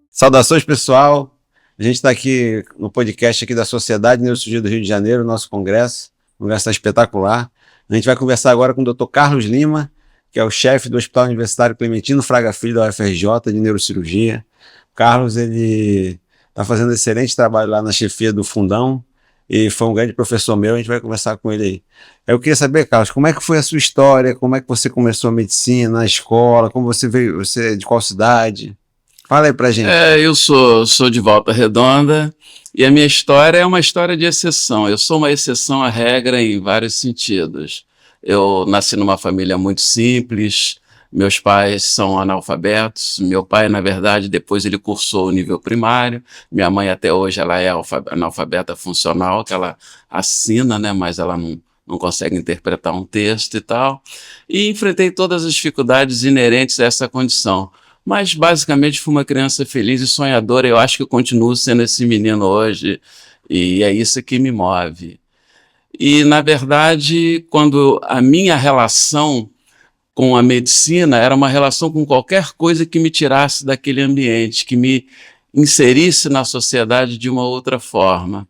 Saudações, pessoal. A gente está aqui no podcast aqui da Sociedade Neurocirurgia do Rio de Janeiro, nosso congresso. O congresso está espetacular. A gente vai conversar agora com o Dr. Carlos Lima, que é o chefe do Hospital Universitário Clementino Fraga Filho da UFRJ de Neurocirurgia. O Carlos, ele está fazendo excelente trabalho lá na chefia do Fundão e foi um grande professor meu. A gente vai conversar com ele aí. Eu queria saber, Carlos, como é que foi a sua história? Como é que você começou a medicina na escola? Como você veio? Você é de qual cidade? Fala aí pra gente. Eu sou de Volta Redonda e a minha história é uma história de exceção. Eu sou uma exceção à regra em vários sentidos. Eu nasci numa família muito simples, meus pais são analfabetos. Meu pai, na verdade, depois ele cursou o nível primário. Minha mãe até hoje ela é analfabeta funcional, que ela assina, né, mas ela não consegue interpretar um texto e tal. E enfrentei todas as dificuldades inerentes a essa condição. Mas, basicamente, fui uma criança feliz e sonhadora. Eu acho que eu continuo sendo esse menino hoje, e é isso que me move. E, na verdade, quando a minha relação com a medicina era uma relação com qualquer coisa que me tirasse daquele ambiente, que me inserisse na sociedade de uma outra forma.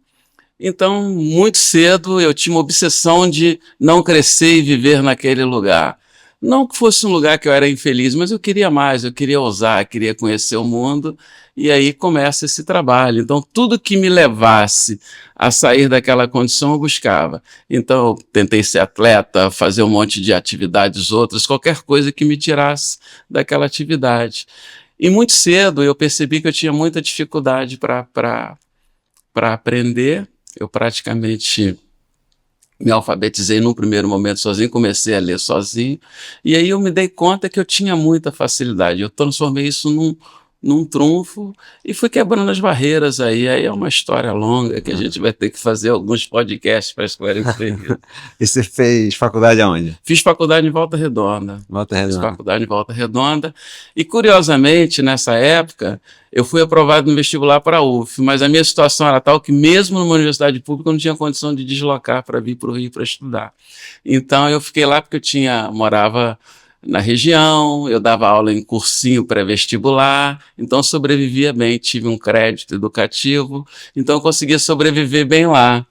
Então, muito cedo, eu tinha uma obsessão de não crescer e viver naquele lugar. Não que fosse um lugar que eu era infeliz, mas eu queria mais, eu queria ousar, queria conhecer o mundo, e aí começa esse trabalho. Então, tudo que me levasse a sair daquela condição, eu buscava. Então, eu tentei ser atleta, fazer um monte de atividades outras, qualquer coisa que me tirasse daquela atividade. E muito cedo eu percebi que eu tinha muita dificuldade para aprender. Eu praticamente me alfabetizei num primeiro momento sozinho, comecei a ler sozinho, e aí eu me dei conta que eu tinha muita facilidade. Eu transformei isso num trunfo e fui quebrando as barreiras aí. Aí é uma história longa que a gente vai ter que fazer alguns podcasts para esclarecer isso. E você fez faculdade aonde? Fiz faculdade em Volta Redonda. Volta Redonda. Fiz faculdade em Volta Redonda. E, curiosamente, nessa época, eu fui aprovado no vestibular para a UF, mas a minha situação era tal que, mesmo numa universidade pública, eu não tinha condição de deslocar para vir para o Rio para estudar. Então, eu fiquei lá porque morava na região, eu dava aula em cursinho pré-vestibular, então sobrevivia bem, tive um crédito educativo, então eu conseguia sobreviver bem lá.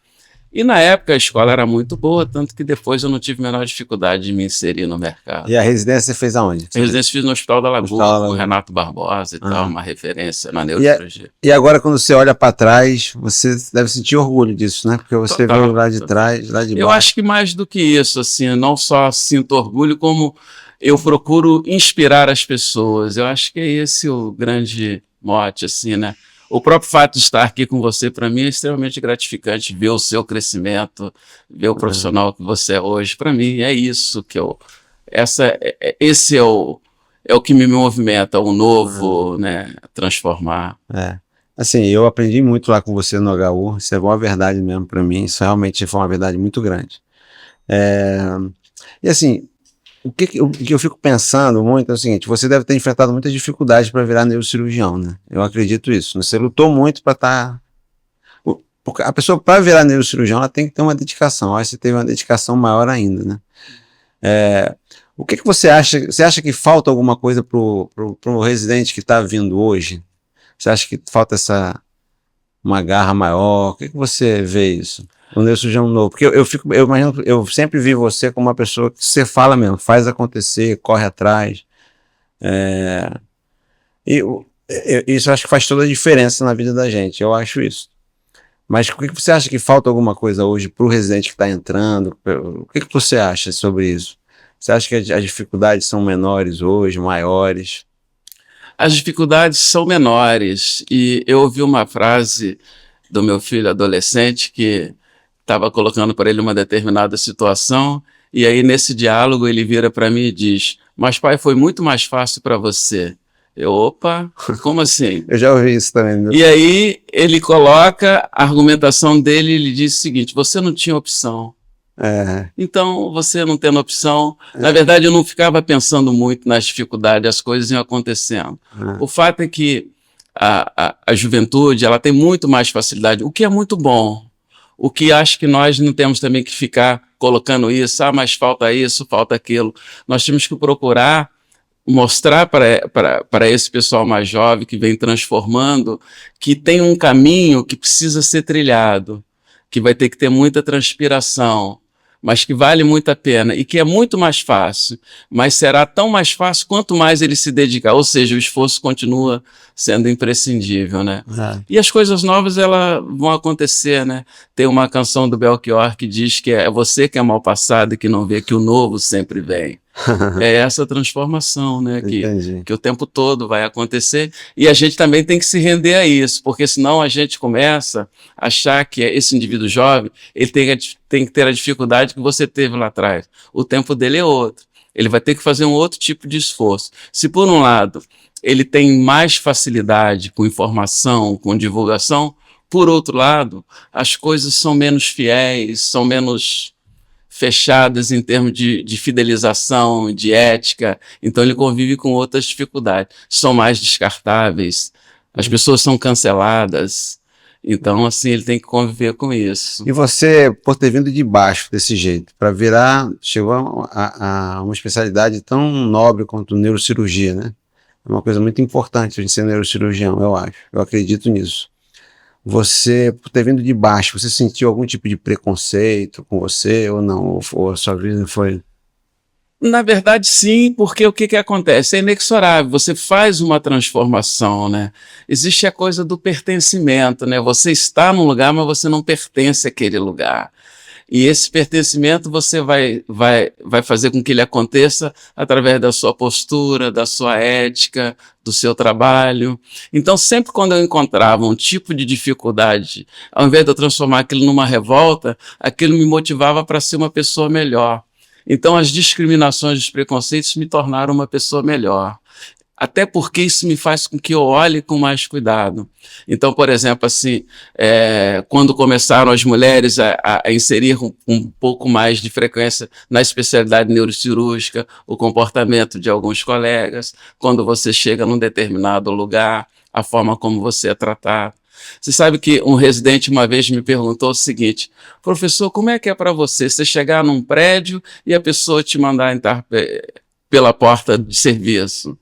E na época a escola era muito boa, tanto que depois eu não tive a menor dificuldade de me inserir no mercado. E a residência você fez aonde? A residência fiz no Hospital da Lagoa, com o Renato Barbosa e tal, uma referência na neurocirurgia. E agora, quando você olha para trás, você deve sentir orgulho disso, né? Porque você veio lá de trás, lá de baixo. Eu acho que mais do que isso, assim, não só sinto orgulho, como eu procuro inspirar as pessoas. Eu acho que é esse o grande mote, assim, né? O próprio fato de estar aqui com você, para mim, é extremamente gratificante ver o seu crescimento, ver o profissional que você é hoje. Para mim, é isso que esse é o que me movimenta, o novo, né? Transformar. Assim, eu aprendi muito lá com você no HU, isso é uma verdade mesmo para mim, isso realmente foi uma verdade muito grande. E assim, o que eu fico pensando muito é o seguinte: você deve ter enfrentado muitas dificuldades para virar neurocirurgião, né? Eu acredito isso. Você lutou muito para estar. Porque a pessoa, para virar neurocirurgião, ela tem que ter uma dedicação. Eu acho que você teve uma dedicação maior ainda, né? O que você acha? Você acha que falta alguma coisa pro residente que está vindo hoje? Você acha que falta uma garra maior? O que você vê isso? O neurocirurgião novo, porque eu imagino, eu sempre vi você como uma pessoa que você fala mesmo, faz acontecer, corre atrás, isso eu acho que faz toda a diferença na vida da gente, eu acho isso. Mas o que você acha que falta alguma coisa hoje para o residente que está entrando? O que você acha sobre isso? Você acha que as dificuldades são menores hoje, maiores? As dificuldades são menores, e eu ouvi uma frase do meu filho adolescente que estava colocando para ele uma determinada situação, e aí nesse diálogo ele vira para mim e diz: mas pai, foi muito mais fácil para você. Opa, como assim? Eu já ouvi isso também. E aí ele coloca a argumentação dele e ele diz o seguinte: você não tinha opção. Então, você não tendo opção, na verdade eu não ficava pensando muito nas dificuldades, as coisas iam acontecendo. O fato é que a juventude ela tem muito mais facilidade, o que é muito bom. O que acho que nós não temos também que ficar colocando isso, mas falta isso, falta aquilo. Nós temos que procurar mostrar para esse pessoal mais jovem que vem transformando que tem um caminho que precisa ser trilhado, que vai ter que ter muita transpiração, mas que vale muito a pena e que é muito mais fácil, mas será tão mais fácil quanto mais ele se dedicar, ou seja, o esforço continua sendo imprescindível, né? E as coisas novas, elas vão acontecer, né? Tem uma canção do Belchior que diz que é você que é mal passado e que não vê que o novo sempre vem. É essa transformação, né, que o tempo todo vai acontecer, e a gente também tem que se render a isso, porque senão a gente começa a achar que esse indivíduo jovem, ele tem que ter a dificuldade que você teve lá atrás. O tempo dele é outro. Ele vai ter que fazer um outro tipo de esforço. Se por um lado ele tem mais facilidade com informação, com divulgação, por outro lado, as coisas são menos fiéis, são menos fechadas em termos de fidelização, de ética, então ele convive com outras dificuldades, são mais descartáveis, as pessoas são canceladas, então assim ele tem que conviver com isso. E você, por ter vindo de baixo desse jeito, para virar, chegou a uma especialidade tão nobre quanto neurocirurgia, né? É uma coisa muito importante a gente ser neurocirurgião, eu acho, eu acredito nisso. Você, por ter vindo de baixo, você sentiu algum tipo de preconceito com você ou não? Ou a sua vida foi... Na verdade, sim, porque o que acontece? É inexorável, você faz uma transformação, né? Existe a coisa do pertencimento, né? Você está num lugar, mas você não pertence àquele lugar. E esse pertencimento você vai fazer com que ele aconteça através da sua postura, da sua ética, do seu trabalho. Então, sempre quando eu encontrava um tipo de dificuldade, ao invés de eu transformar aquilo numa revolta, aquilo me motivava para ser uma pessoa melhor. Então, as discriminações, os preconceitos me tornaram uma pessoa melhor. Até porque isso me faz com que eu olhe com mais cuidado. Então, por exemplo, assim, quando começaram as mulheres a inserir um pouco mais de frequência na especialidade neurocirúrgica, o comportamento de alguns colegas, quando você chega num determinado lugar, a forma como você é tratado. Você sabe que um residente uma vez me perguntou o seguinte: professor, como é que é para você chegar num prédio e a pessoa te mandar entrar pela porta de serviço?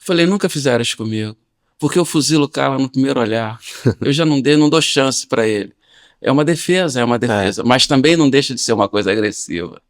Falei, nunca fizeram isso comigo, porque eu fuzilo o cara no primeiro olhar. Eu já não dou chance para ele. É uma defesa, mas também não deixa de ser uma coisa agressiva.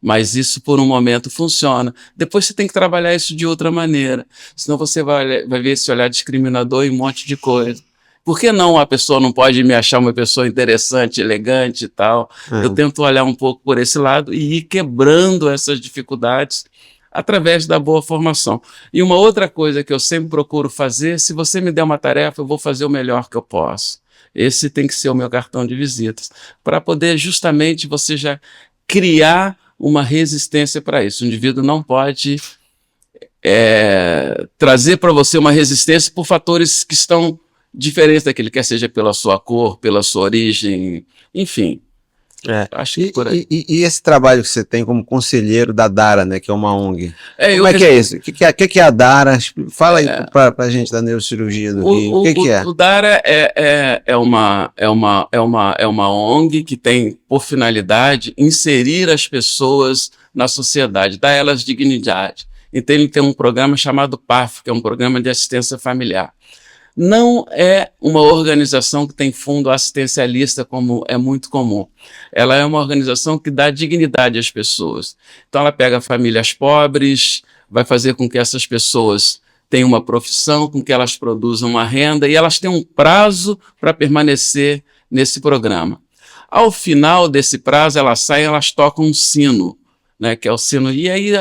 Mas isso por um momento funciona. Depois você tem que trabalhar isso de outra maneira, senão você vai ver esse olhar discriminador e um monte de coisa. Por que não a pessoa não pode me achar uma pessoa interessante, elegante e tal? Eu tento olhar um pouco por esse lado e ir quebrando essas dificuldades através da boa formação. E uma outra coisa que eu sempre procuro fazer, se você me der uma tarefa, eu vou fazer o melhor que eu posso. Esse tem que ser o meu cartão de visitas, para poder justamente você já criar uma resistência para isso. O indivíduo não pode trazer para você uma resistência por fatores que estão diferentes daquele, quer seja pela sua cor, pela sua origem, enfim. Acho que por aí. E esse trabalho que você tem como conselheiro da Dara, né, que é uma ONG, como que é isso? O que é a Dara? Fala aí pra gente da neurocirurgia do Rio. O que é? O Dara é uma ONG que tem por finalidade inserir as pessoas na sociedade, dar elas dignidade. Então ele tem um programa chamado PAF, que é um programa de assistência familiar. Não é uma organização que tem fundo assistencialista, como é muito comum. Ela é uma organização que dá dignidade às pessoas. Então ela pega famílias pobres, vai fazer com que essas pessoas tenham uma profissão, com que elas produzam uma renda, e elas têm um prazo para permanecer nesse programa. Ao final desse prazo, elas saem, elas tocam um sino, né, que é o sino, e aí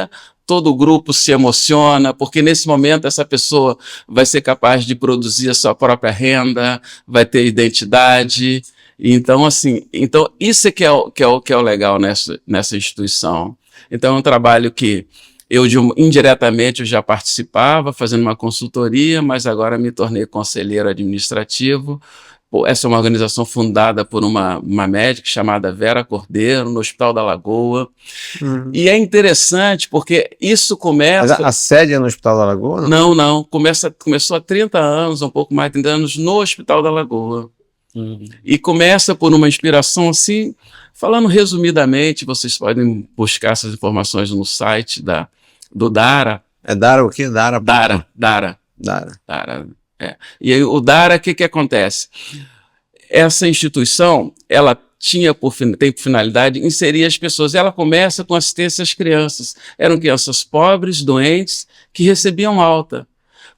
todo o grupo se emociona, porque nesse momento essa pessoa vai ser capaz de produzir a sua própria renda, vai ter identidade. Então, assim, isso é que é o legal nessa instituição. Então, é um trabalho que indiretamente eu já participava, fazendo uma consultoria, mas agora me tornei conselheiro administrativo. Essa é uma organização fundada por uma médica chamada Vera Cordeiro, no Hospital da Lagoa. E é interessante porque isso começa... Mas a sede é no Hospital da Lagoa? Não. Começou há 30 anos, um pouco mais de 30 anos, no Hospital da Lagoa. E começa por uma inspiração assim, falando resumidamente, vocês podem buscar essas informações no site do Dara. É Dara o quê? Dara. Dara. Dara. É. E aí, o Dara, o que acontece? Essa instituição, ela tem por finalidade inserir as pessoas. Ela começa com assistência às crianças. Eram crianças pobres, doentes, que recebiam alta.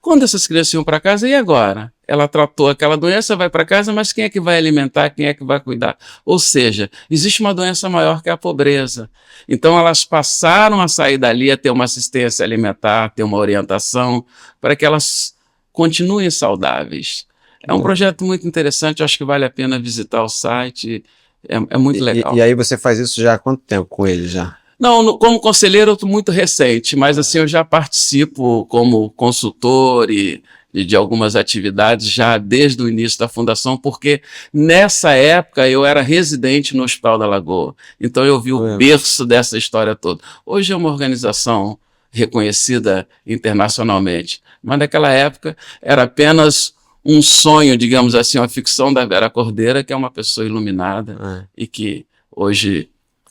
Quando essas crianças iam para casa, e agora? Ela tratou aquela doença, vai para casa, mas quem é que vai alimentar, quem é que vai cuidar? Ou seja, existe uma doença maior que a pobreza. Então elas passaram a sair dali a ter uma assistência alimentar, ter uma orientação, para que elas continuem saudáveis. É um projeto muito interessante, eu acho que vale a pena visitar o site, é muito legal. E aí você faz isso já há quanto tempo com ele já? Não, como conselheiro eu estou muito recente, mas assim eu já participo como consultor e de algumas atividades já desde o início da fundação, porque nessa época eu era residente no Hospital da Lagoa, então eu vi o berço dessa história toda. Hoje é uma organização reconhecida internacionalmente, mas naquela época era apenas um sonho, digamos assim, uma ficção da Vera Cordeira, que é uma pessoa iluminada e que hoje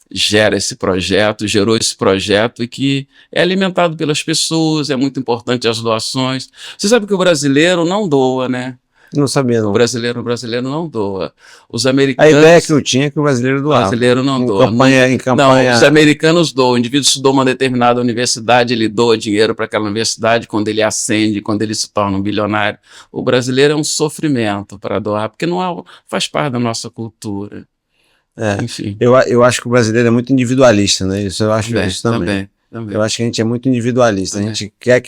gerou esse projeto e que é alimentado pelas pessoas, é muito importante as doações. Você sabe que o brasileiro não doa, né? Não sabia, não. O brasileiro não doa. Os americanos... A ideia que eu tinha é que o brasileiro doava. O brasileiro não doa. Em campanha... Não, os americanos doam. O indivíduo estudou uma determinada universidade, ele doa dinheiro para aquela universidade quando ele ascende, quando ele se torna um bilionário. O brasileiro é um sofrimento para doar, porque não faz parte da nossa cultura. Enfim. Eu acho que o brasileiro é muito individualista, né? Isso eu acho isso também. Eu acho que a gente é muito individualista. Também. A gente quer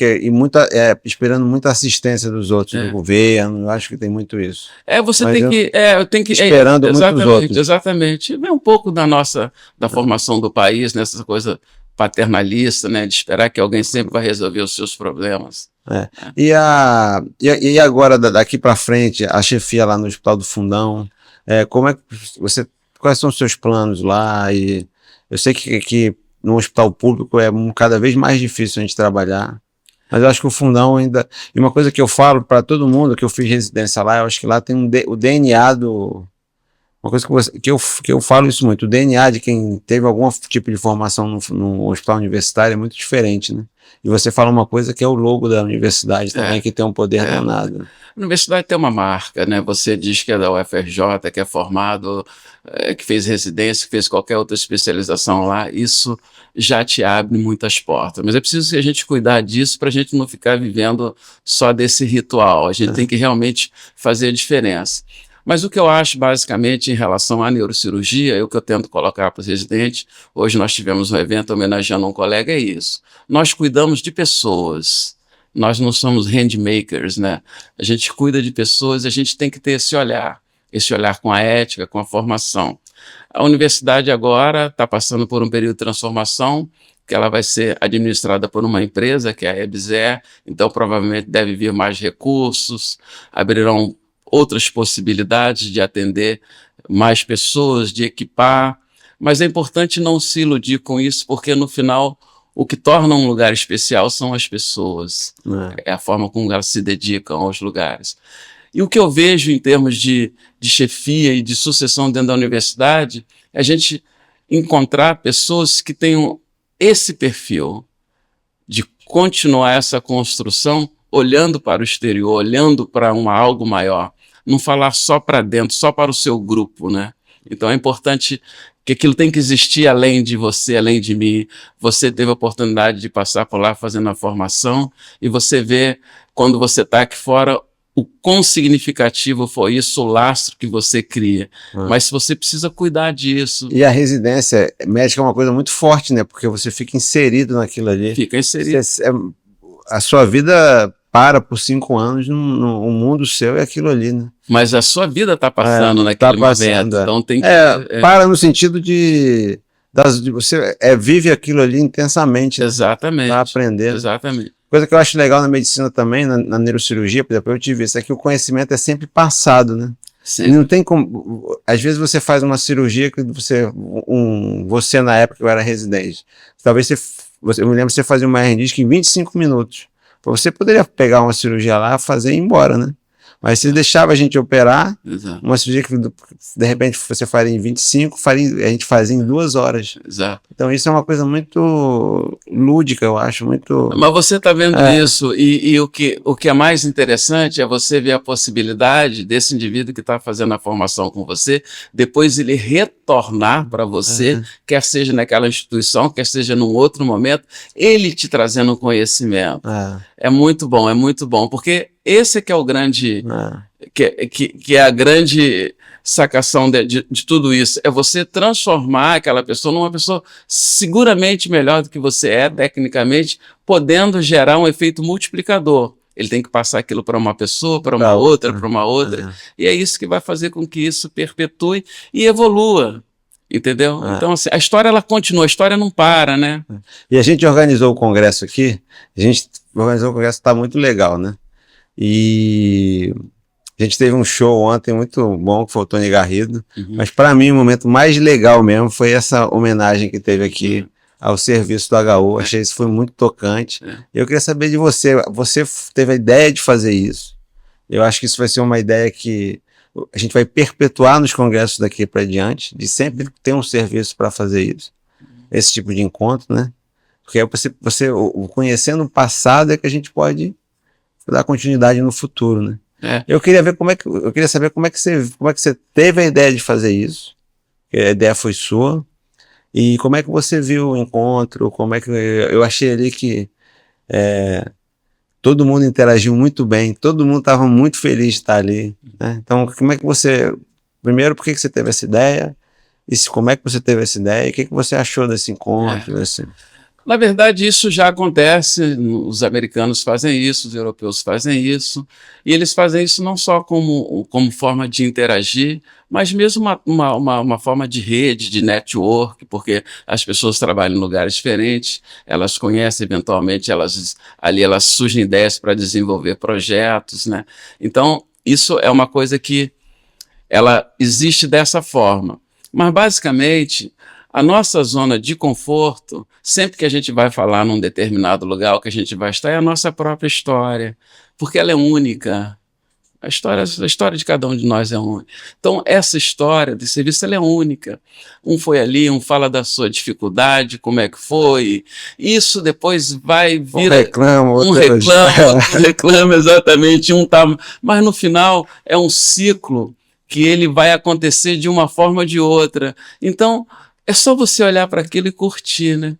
esperando muita assistência dos outros, do governo. Eu acho que tem muito isso. Você tem que esperando muito dos outros. Exatamente. Vem um pouco da formação do país, nessa coisa paternalista, né? De esperar que alguém sempre vai resolver os seus problemas. E agora, daqui para frente, a chefia lá no Hospital do Fundão, quais são os seus planos lá? E eu sei que no hospital público é cada vez mais difícil a gente trabalhar, mas eu acho que o Fundão ainda... E uma coisa que eu falo para todo mundo, que eu fiz residência lá, eu acho que lá tem o DNA do... Uma coisa que eu falo isso muito, o DNA de quem teve algum tipo de formação no hospital universitário é muito diferente, né? E você fala uma coisa que é o logo da universidade também, que tem um poder danado. A universidade tem uma marca, né? Você diz que é da UFRJ, que é formado, que fez residência, que fez qualquer outra especialização lá, isso já te abre muitas portas. Mas é preciso que a gente cuidar disso para a gente não ficar vivendo só desse ritual. A gente tem que realmente fazer a diferença. Mas o que eu acho, basicamente, em relação à neurocirurgia, é o que eu tento colocar para os residentes. Hoje nós tivemos um evento homenageando um colega, é isso. Nós cuidamos de pessoas. Nós não somos handmakers, né? A gente cuida de pessoas e a gente tem que ter esse olhar com a ética, com a formação. A universidade agora está passando por um período de transformação, que ela vai ser administrada por uma empresa, que é a EBSER, então provavelmente deve vir mais recursos, abrirão outras possibilidades de atender mais pessoas, de equipar, mas é importante não se iludir com isso, porque no final o que torna um lugar especial são as pessoas, é a forma como elas se dedicam aos lugares. E o que eu vejo em termos de chefia e de sucessão dentro da universidade é a gente encontrar pessoas que tenham esse perfil de continuar essa construção olhando para o exterior, olhando para algo maior. Não falar só para dentro, só para o seu grupo, né? Então é importante que aquilo tem que existir além de você, além de mim. Você teve a oportunidade de passar por lá fazendo a formação e você vê, quando você está aqui fora, o quão significativo foi isso, o lastro que você cria. Mas você precisa cuidar disso. E a residência médica é uma coisa muito forte, né? Porque você fica inserido naquilo ali. Fica inserido. A sua vida para por 5 anos no mundo seu é aquilo ali, né? Mas a sua vida está passando naquele momento, então tem que... Para no sentido de você vive aquilo ali intensamente. Exatamente. Para aprender. Exatamente. Coisa que eu acho legal na medicina também, na neurocirurgia, por exemplo, eu tive isso, é que o conhecimento é sempre passado, né? Sim. Não tem como... Às vezes você faz uma cirurgia que você na época eu era residente, talvez eu me lembro que você fazia uma hernia em 25 minutos. Você poderia pegar uma cirurgia lá, fazer e ir embora, né? Mas se deixava a gente operar, Exato. uma cirurgia que de repente você faria em 25, a gente fazia em 2 horas. Exato. Então isso é uma coisa muito lúdica, eu acho, muito... Mas você está vendo isso, e o que é mais interessante é você ver a possibilidade desse indivíduo que está fazendo a formação com você, depois ele retornar para você, quer seja naquela instituição, quer seja num outro momento, ele te trazendo um conhecimento. É muito bom, porque esse que é o grande, que é a grande sacação de tudo isso, é você transformar aquela pessoa numa pessoa seguramente melhor do que você é, tecnicamente, podendo gerar um efeito multiplicador. Ele tem que passar aquilo para uma pessoa, para uma outra, para uma outra, e é isso que vai fazer com que isso perpetue e evolua. Entendeu? Então, assim, a história ela continua, a história não para, né? E a gente organizou o congresso aqui, está muito legal, né? E a gente teve um show ontem muito bom, que foi o Tony Garrido, mas para mim o momento mais legal mesmo foi essa homenagem que teve aqui ao serviço do HU, achei isso foi muito tocante. Eu queria saber de você, você teve a ideia de fazer isso, eu acho que isso vai ser uma ideia que a gente vai perpetuar nos congressos daqui para diante, de sempre ter um serviço para fazer isso, esse tipo de encontro, né? Porque aí você conhecendo o passado é que a gente pode dar continuidade no futuro, né? Eu queria ver eu queria saber como é que você teve a ideia de fazer isso, que a ideia foi sua, e como é que você viu o encontro, como é que eu achei ali que todo mundo interagiu muito bem, todo mundo estava muito feliz de estar ali, né? Então, como é que você... Primeiro, por que você teve essa ideia? E como é que você teve essa ideia? E o que você achou desse encontro? Assim? Na verdade, isso já acontece, os americanos fazem isso, os europeus fazem isso, e eles fazem isso não só como forma de interagir, mas mesmo uma forma de rede, de network, porque as pessoas trabalham em lugares diferentes, elas conhecem eventualmente, elas surgem ideias para desenvolver projetos, né? Então, isso é uma coisa que ela existe dessa forma. Mas, basicamente, a nossa zona de conforto, sempre que a gente vai falar num determinado lugar, o que a gente vai estar é a nossa própria história, porque ela é única. A história de cada um de nós é única. Então, essa história de serviço ela é única. Um foi ali, um fala da sua dificuldade, como é que foi. Isso depois vai vir... Um reclama, exatamente. Mas, no final, é um ciclo que ele vai acontecer de uma forma ou de outra. Então, é só você olhar para aquilo e curtir, né?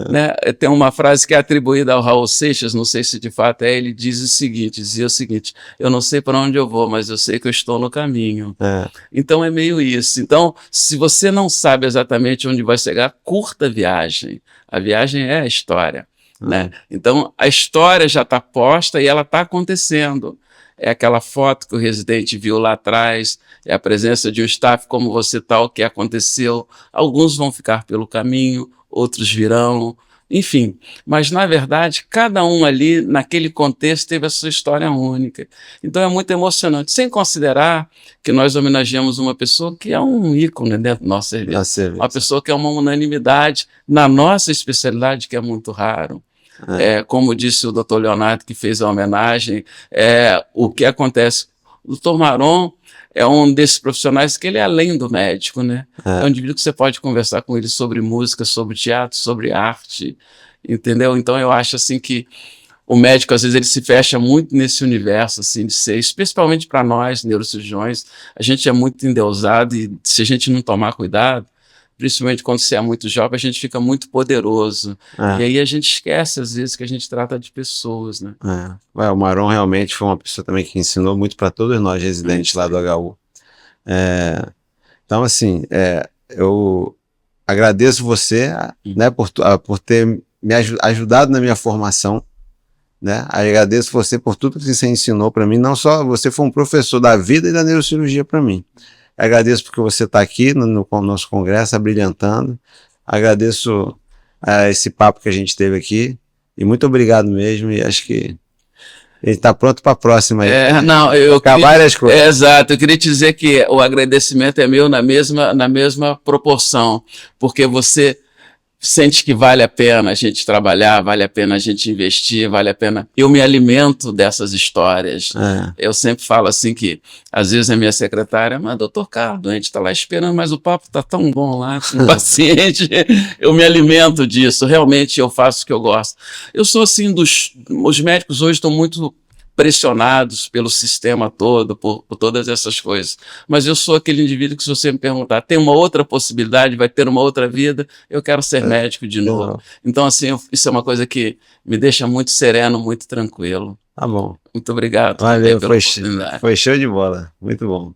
Né? Tem uma frase que é atribuída ao Raul Seixas, não sei se de fato ele dizia o seguinte: eu não sei para onde eu vou, mas eu sei que eu estou no caminho. Então é meio isso. Então, se você não sabe exatamente onde vai chegar, curta a viagem. A viagem é a história. Né? Então, a história já está posta e ela está acontecendo. É aquela foto que o residente viu lá atrás, é a presença de um staff como você tal, que aconteceu. Alguns vão ficar pelo caminho, outros virão, enfim. Mas, na verdade, cada um ali, naquele contexto, teve a sua história única. Então, é muito emocionante, sem considerar que nós homenageamos uma pessoa que é um ícone dentro do nosso serviço. Uma pessoa que é uma unanimidade na nossa especialidade, que é muito raro. Como disse o Dr. Leonardo, que fez a homenagem, o que acontece? O Dr. Maron é um desses profissionais que ele é além do médico, né? É um indivíduo que você pode conversar com ele sobre música, sobre teatro, sobre arte, entendeu? Então eu acho assim que o médico, às vezes, ele se fecha muito nesse universo, assim, de ser, especialmente para nós, neurocirurgiões, a gente é muito endeusado e se a gente não tomar cuidado, principalmente quando você é muito jovem, a gente fica muito poderoso. E aí a gente esquece, às vezes, que a gente trata de pessoas, né? O Maron realmente foi uma pessoa também que ensinou muito para todos nós residentes lá do HU. Então, assim, eu agradeço você, né, por ter me ajudado na minha formação, né? Agradeço você por tudo que você ensinou para mim. Não só você foi um professor da vida e da neurocirurgia para mim. Agradeço porque você está aqui no nosso congresso, abrilhantando. Agradeço esse papo que a gente teve aqui. E muito obrigado mesmo. E acho que ele está pronto para a próxima. Várias coisas. Exato. Eu queria te dizer que o agradecimento é meu na mesma proporção. Porque você sente que vale a pena a gente trabalhar, vale a pena a gente investir, vale a pena. Eu me alimento dessas histórias. Eu sempre falo assim que, às vezes, a minha secretária, mas doutor Carlos, a gente está lá esperando, mas o papo está tão bom lá com o paciente. Eu me alimento disso, realmente eu faço o que eu gosto. Eu sou assim, os médicos hoje estão muito pressionados pelo sistema todo, por todas essas coisas. Mas eu sou aquele indivíduo que, se você me perguntar, tem uma outra possibilidade, vai ter uma outra vida, eu quero ser médico de novo. Então, assim, isso é uma coisa que me deixa muito sereno, muito tranquilo. Tá bom. Muito obrigado. Valeu, foi show de bola. Muito bom.